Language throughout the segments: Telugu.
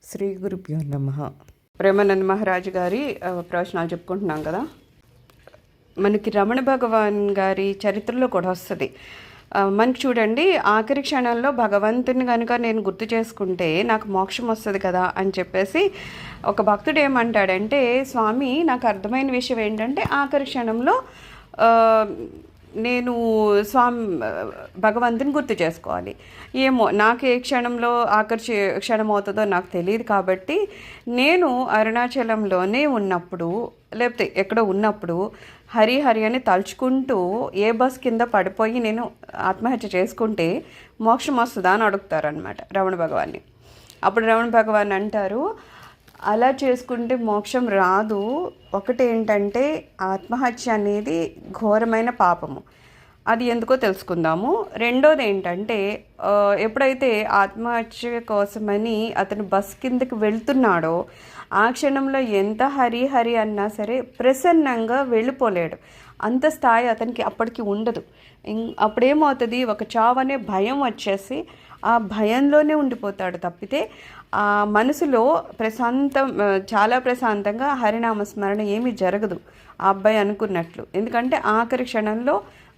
శ్రీ గురుభ్యో నమః. ప్రేమానంద మహారాజు గారి ప్రవచనాలు చెప్పుకుంటున్నాం కదా. మనకి రమణ భగవాన్ గారి చరిత్రలో కూడా వస్తుంది. మనకి చూడండి, ఆఖరి క్షణంలో భగవంతుని కనుక నేను గుర్తు చేసుకుంటే నాకు మోక్షం వస్తుంది కదా అని చెప్పేసి ఒక భక్తుడు ఏమంటాడంటే, స్వామి నాకు అర్థమైన విషయం ఏంటంటే ఆఖరి క్షణంలో నేను భగవంతుని గుర్తు చేసుకోవాలి. ఏమో నాకు ఏ క్షణంలో ఆఖరి క్షణం అవుతుందో నాకు తెలియదు. కాబట్టి నేను అరుణాచలంలోనే ఉన్నప్పుడు లేకపోతే ఎక్కడో ఉన్నప్పుడు హరి హరి అని తలుచుకుంటూ ఏ బస్ కింద పడిపోయి నేను ఆత్మహత్య చేసుకుంటే మోక్షం వస్తుందా అని అడుగుతారనమాట రమణ భగవాన్ని. అప్పుడు రమణ భగవాన్ అంటారు, అలా చేసుకుంటే మోక్షం రాదు. ఒకటి ఏంటంటే ఆత్మహత్య అనేది ఘోరమైన పాపము, అది ఎందుకో తెలుసుకుందాము. రెండోది ఏంటంటే ఎప్పుడైతే ఆత్మహత్య కోసమని అతను బస్ కిందకి వెళ్తున్నాడో ఆ క్షణంలో ఎంత హరి హరి అన్నా సరే ప్రసన్నంగా వెళ్ళిపోలేడు. అంత స్థాయి అతనికి అప్పటికి ఉండదు. అప్పుడేమవుతుంది, ఒక చావనే భయం వచ్చేసి ఆ భయంలోనే ఉండిపోతాడు తప్పితే ఆ మనసులో చాలా ప్రశాంతంగా హరినామస్మరణ ఏమీ జరగదు ఆ అబ్బాయి అనుకున్నట్లు. ఎందుకంటే ఆఖరి క్షణంలో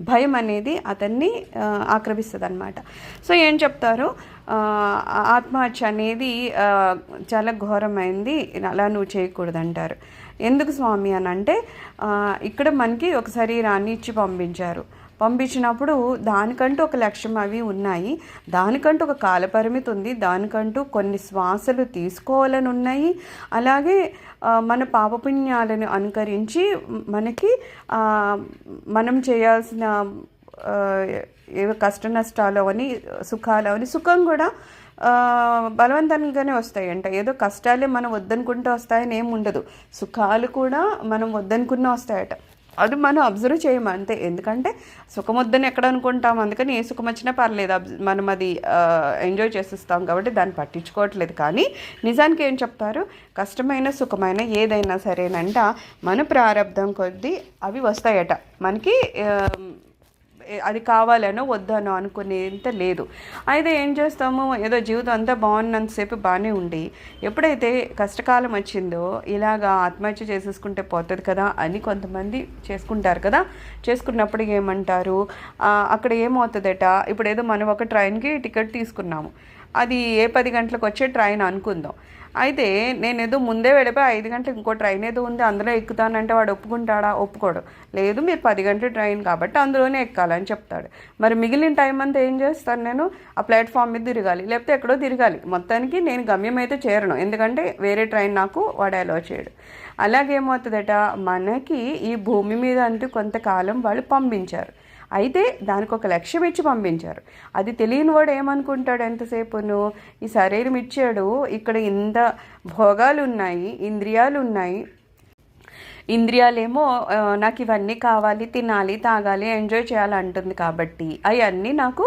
భయం అనేది అతన్ని ఆక్రమిస్తుంది అనమాట. సో ఏం చెప్తారు, ఆత్మహత్య అనేది చాలా ఘోరమైంది, అలా నువ్వు చేయకూడదు అంటారు. ఎందుకు స్వామి అని అంటే, ఇక్కడ మనకి ఒక శరీరాన్ని ఇచ్చి పంపించినప్పుడు దానికంటూ ఒక లక్ష్యం అవి ఉన్నాయి, దానికంటూ ఒక కాలపరిమితి ఉంది, దానికంటూ కొన్ని శ్వాసలు తీసుకోవాలని ఉన్నాయి. అలాగే మన పాపపుణ్యాలను అనుకరించి మనకి మనం చేయాల్సిన ఏవో కష్ట నష్టాలు అని సుఖాలు అని సుఖం కూడా బలవంతంగానే వస్తాయంట. ఏదో కష్టాలే మనం వద్దనుకుంటూ వస్తాయని ఏమి ఉండదు, సుఖాలు కూడా మనం వద్దనుకున్నా వస్తాయట. అది మనం అబ్జర్వ్ చేయము అంతే. ఎందుకంటే సుఖం వద్దని ఎక్కడ అనుకుంటాం, అందుకని ఏ సుఖం వచ్చినా పర్లేదు, మనం అది ఎంజాయ్ చేసేస్తాం కాబట్టి దాన్ని పట్టించుకోవట్లేదు. కానీ నిజానికి ఏం చెప్తారు, కష్టమైన సుఖమైన ఏదైనా సరేనంట మన ప్రారంధం కొద్దీ అవి వస్తాయట. మనకి అది కావాలనో వద్దనో అనుకునేంత లేదు. అయితే ఏం చేస్తాము, ఏదో జీవితం అంతా బాగున్నంతసేపు బాగానే ఉండి ఎప్పుడైతే కష్టకాలం వచ్చిందో ఇలాగా ఆత్మహత్య చేసేసుకుంటే పోతుంది కదా అని కొంతమంది చేసుకుంటారు కదా. చేసుకున్నప్పుడు ఏమంటారు, అక్కడ ఏమవుతుందట, ఇప్పుడు ఏదో మనం ఒక ట్రైన్కి టికెట్ తీసుకున్నాము, అది 10 గంటలకు వచ్చే ట్రైన్ అనుకుందాం. అయితే నేను ఏదో ముందే వెళ్ళిపోయి 5 గంటలకు ఇంకో ట్రైన్ ఏదో ఉంది అందులో ఎక్కుతానంటే వాడు ఒప్పుకుంటాడా? ఒప్పుకోడు. లేదు మీరు 10 గంటల ట్రైన్ కాబట్టి అందులోనే ఎక్కాలని చెప్తాడు. మరి మిగిలిన టైం అంతా ఏం చేస్తాను, నేను ఆ ప్లాట్ఫామ్ మీద తిరగాలి, లేకపోతే ఎక్కడో తిరగాలి. మొత్తానికి నేను గమ్యం అయితే చేరను, ఎందుకంటే వేరే ట్రైన్ నాకు వాడు అలో చేయడు. అలాగేమవుతుందట, మనకి ఈ భూమి మీద అంటూ కొంతకాలం వాళ్ళు పంపించారు. అయితే దానికి ఒక లక్ష్యం ఇచ్చి పంపించారు. అది తెలియని వాడు ఏమనుకుంటాడు, ఎంతసేపును ఈ శరీరం ఇచ్చాడు, ఇక్కడ ఇంత భోగాలు ఉన్నాయి, ఇంద్రియాలు ఉన్నాయి, ఇంద్రియాలేమో నాకు ఇవన్నీ కావాలి, తినాలి, తాగాలి, ఎంజాయ్ చేయాలి అంటుంది. కాబట్టి అవన్నీ నాకు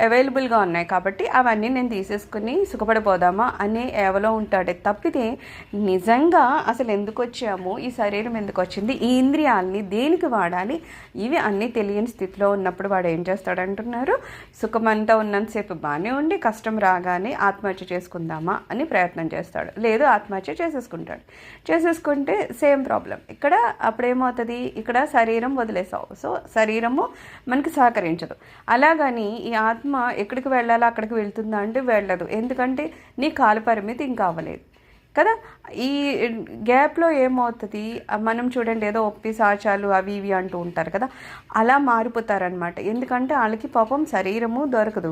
అవైలబుల్గా ఉన్నాయి కాబట్టి అవన్నీ నేను తీసేసుకుని సుఖపడిపోదామా అనే ఏవలో ఉంటాడే తప్పితే నిజంగా అసలు ఎందుకు వచ్చామో, ఈ శరీరం ఎందుకు వచ్చింది, ఈ ఇంద్రియాలని దేనికి వాడాలి, ఇవి అన్నీ తెలియని స్థితిలో ఉన్నప్పుడు వాడు ఏం చేస్తాడంటున్నారు, సుఖమంతా ఉన్నంతసేపు బాగానే ఉండి కష్టం రాగానే ఆత్మహత్య చేసుకుందామా అని ప్రయత్నం చేస్తాడు. లేదు ఆత్మహత్య చేసేసుకుంటే సేమ్ ప్రాబ్లం. ఇక్కడ అప్పుడేమవుతుంది, ఇక్కడ శరీరం వదిలేసావు, సో శరీరము మనకి సహకరించదు. అలాగని ఈ ఆత్మ ఎక్కడికి వెళ్ళాలో అక్కడికి వెళ్తుందా అంటే వెళ్ళదు. ఎందుకంటే నీ కాల పరిమితి ఇంకా అవ్వలేదు కదా. ఈ గ్యాప్లో ఏమవుతుంది, మనం చూడండి ఏదో పిశాచాలు అవి ఇవి అంటూ ఉంటారు కదా, అలా మారిపోతారనమాట. ఎందుకంటే వాళ్ళకి పాపం శరీరము దొరకదు,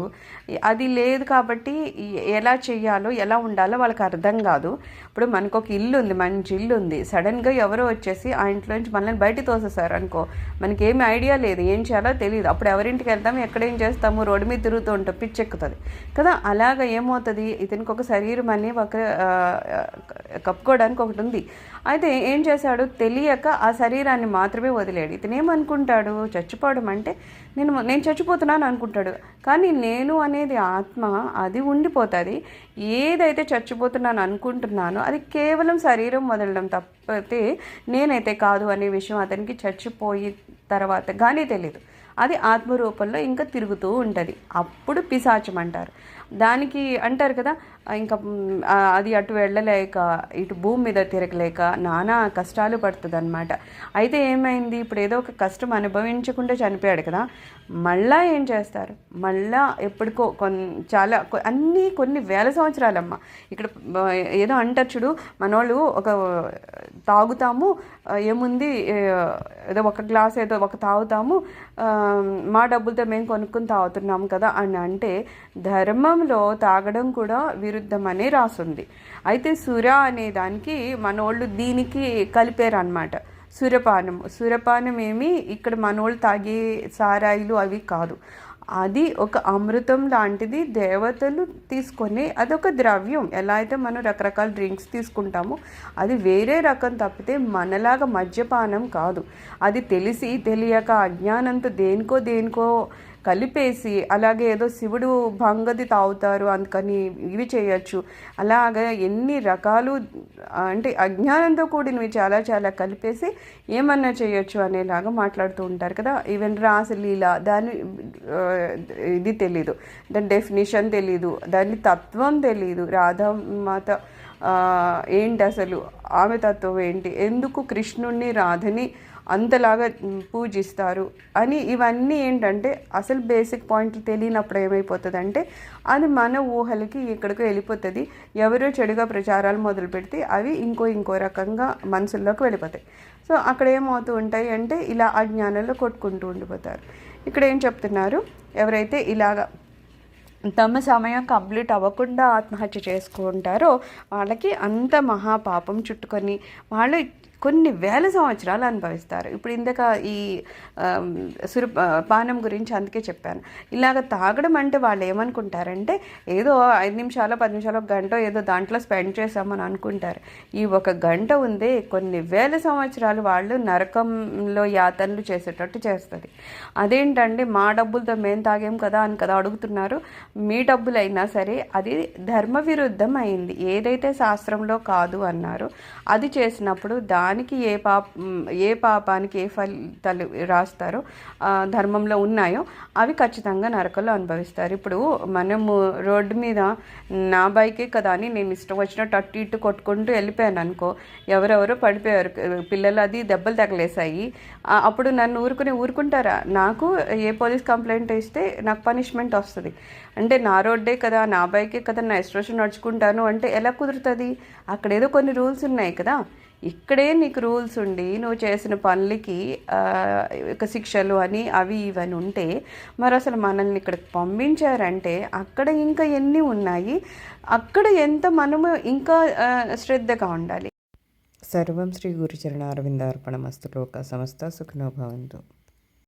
అది లేదు కాబట్టి ఎలా చేయాలో ఎలా ఉండాలో వాళ్ళకి అర్థం కాదు. ఇప్పుడు మనకు ఒక ఇల్లు ఉంది, మంచి ఇల్లు ఉంది, సడన్గా ఎవరో వచ్చేసి ఆ ఇంట్లోంచి మనల్ని బయట తోసేసారు అనుకో, మనకేమి ఐడియా లేదు, ఏం చేయాలో తెలియదు. అప్పుడు ఎవరింటికి వెళ్తాము, ఎక్కడేం చేస్తాము, రోడ్డు మీద తిరుగుతూ ఉంటాం, పిచ్చెక్కుతుంది కదా. అలాగ ఏమవుతుంది, ఇతనికి ఒక శరీరం అని ఒక కప్పుకోవడానికి ఒకటి ఉంది. అయితే ఏం చేశాడు, తెలియక ఆ శరీరాన్ని మాత్రమే వదిలేడు. ఇతనేమనుకుంటాడు, చచ్చిపోవడం అంటే నేను చచ్చిపోతున్నాను అనుకుంటాడు. కానీ నేను అనేది ఆత్మ అది ఉండిపోతుంది. ఏదైతే చచ్చిపోతున్నాను అనుకుంటున్నానో అది కేవలం శరీరం వదలడం తప్పితే నేనైతే కాదు అనే విషయం అతనికి చచ్చిపోయిన తర్వాత కానీ తెలియదు. అది ఆత్మరూపంలో ఇంకా తిరుగుతూ ఉంటుంది. అప్పుడు పిశాచం అంటారు. దానికి అంటారు కదా, ఇంకా అది అటు వెళ్ళలేక ఇటు భూమి మీద తిరగలేక నానా కష్టాలు పడుతుంది అనమాట. అయితే ఏమైంది, ఇప్పుడు ఏదో ఒక కష్టం అనుభవించకుండా చనిపోయాడు కదా, మళ్ళా ఏం చేస్తారు, మళ్ళా ఎప్పటికో చాలా కొన్ని వేల సంవత్సరాలమ్మ. ఇక్కడ ఏదో అంటారు చూడు, మనోళ్ళు ఒక తాగుతాము, ఏముంది ఏదో ఒక గ్లాస్ ఏదో ఒక తాగుతాము, మా డబ్బులతో మేము కొనుక్కుని తాగుతున్నాము కదా అని అంటే, ధర్మంలో తాగడం కూడా విరుద్ధమనే రాసుంది. అయితే సుర అనే దానికి మనోళ్ళు దీనికి కలిపారు అనమాట. సురపానం ఏమి ఇక్కడ మనోళ్ళు తాగే సారాయిలు అవి కాదు, అది ఒక అమృతం లాంటిది. దేవతలు తీసుకొని అదొక ద్రవ్యం. ఎలా అయితే మనం రకరకాల డ్రింక్స్ తీసుకుంటామో అది వేరే రకం తప్పితే మనలాగా మద్యపానం కాదు. అది తెలిసి తెలియక అజ్ఞానంతో దేనికో కలిపేసి, అలాగే ఏదో శివుడు భంగది తాగుతారు అందుకని ఇవి చేయొచ్చు, అలాగా ఎన్ని రకాలు అంటే అజ్ఞానంతో కూడినవి చాలా చాలా కలిపేసి ఏమన్నా చేయొచ్చు అనేలాగా మాట్లాడుతూ ఉంటారు కదా. ఈవెన్ రాసలీల దాని ఇది తెలీదు, దాని డెఫినేషన్ తెలీదు, దాని తత్వం తెలీదు, రాధామాత ఏంటి అసలు, ఆమె తత్వం ఏంటి, ఎందుకు కృష్ణుణ్ణి రాధని అంతలాగా పూజిస్తారు అని, ఇవన్నీ ఏంటంటే అసలు బేసిక్ పాయింట్లు తెలియనప్పుడు ఏమైపోతుందంటే అది మన ఊహలకి ఎక్కడికో వెళ్ళిపోతుంది. ఎవరో చెడుగా ప్రచారాలు మొదలు పెడితే అవి ఇంకో రకంగా మనసుల్లోకి వెళ్ళిపోతాయి. సో అక్కడ ఏమవుతూ ఉంటాయి అంటే ఇలా అజ్ఞానంలో కొట్టుకుంటూ ఉండిపోతారు. ఇక్కడ ఏం చెప్తున్నారు, ఎవరైతే ఇలాగా తమ సమయం కంప్లీట్ అవ్వకుండా ఆత్మహత్య చేసుకుంటారో వాళ్ళకి అంత మహాపాపం చుట్టుకొని వాళ్ళు కొన్ని వేల సంవత్సరాలు అనుభవిస్తారు. ఇప్పుడు ఇందాక ఈ పానం గురించి అందుకే చెప్పాను. ఇలాగ తాగడం అంటే వాళ్ళు ఏమనుకుంటారంటే ఏదో 5 నిమిషాలు 10 నిమిషాలు ఒక గంట ఏదో దాంట్లో స్పెండ్ చేసామని అనుకుంటారు. ఈ ఒక గంట ఉందే కొన్ని వేల సంవత్సరాలు వాళ్ళు నరకంలో యాతనలు చేసేటట్టు చేస్తుంది. అదేంటంటే మా డబ్బులతో మేము తాగేం కదా అని కదా అడుగుతున్నారు. మీ డబ్బులైనా సరే అది ధర్మ విరుద్ధం అయింది. ఏదైతే శాస్త్రంలో కాదు అన్నారు అది చేసినప్పుడు దానికి ఏ పాపానికి ఏ ఫలితాలు రాస్తారో ధర్మంలో ఉన్నాయో అవి ఖచ్చితంగా నరకంలో అనుభవిస్తారు. ఇప్పుడు మనము రోడ్డు మీద నా బైకే కదా అని నేను ఇష్టం వచ్చినట్టు అటు ఇటు కొట్టుకుంటూ వెళ్ళిపోయాను అనుకో, ఎవరెవరో పడిపోయారు పిల్లలు, అది దెబ్బలు తగలేసాయి. అప్పుడు నన్ను ఊరుకుంటారా? నాకు ఏ పోలీస్ కంప్లైంట్ ఇస్తే నాకు పనిష్మెంట్ వస్తుంది. అంటే నా రోడ్డే కదా, నా బైకే కదా, నా ఇష్టం నడుచుకుంటాను అంటే ఎలా కుదురుతుంది? అక్కడ ఏదో కొన్ని రూల్స్ ఉన్నాయి కదా. ఇక్కడే నీకు రూల్స్ ఉండి నువ్వు చేసిన పనులకి ఒక శిక్షలు అని అవి ఇవన్నీ ఉంటే మరి అసలు మనల్ని ఇక్కడికి పంపించారంటే అక్కడ ఇంకా ఎన్ని ఉన్నాయి, అక్కడ ఎంత మనము ఇంకా శ్రద్ధగా ఉండాలి. సర్వం శ్రీ గురుచరణ అరవిందార్పణమస్తు. లోక సమస్త సుఖినో భవంతు.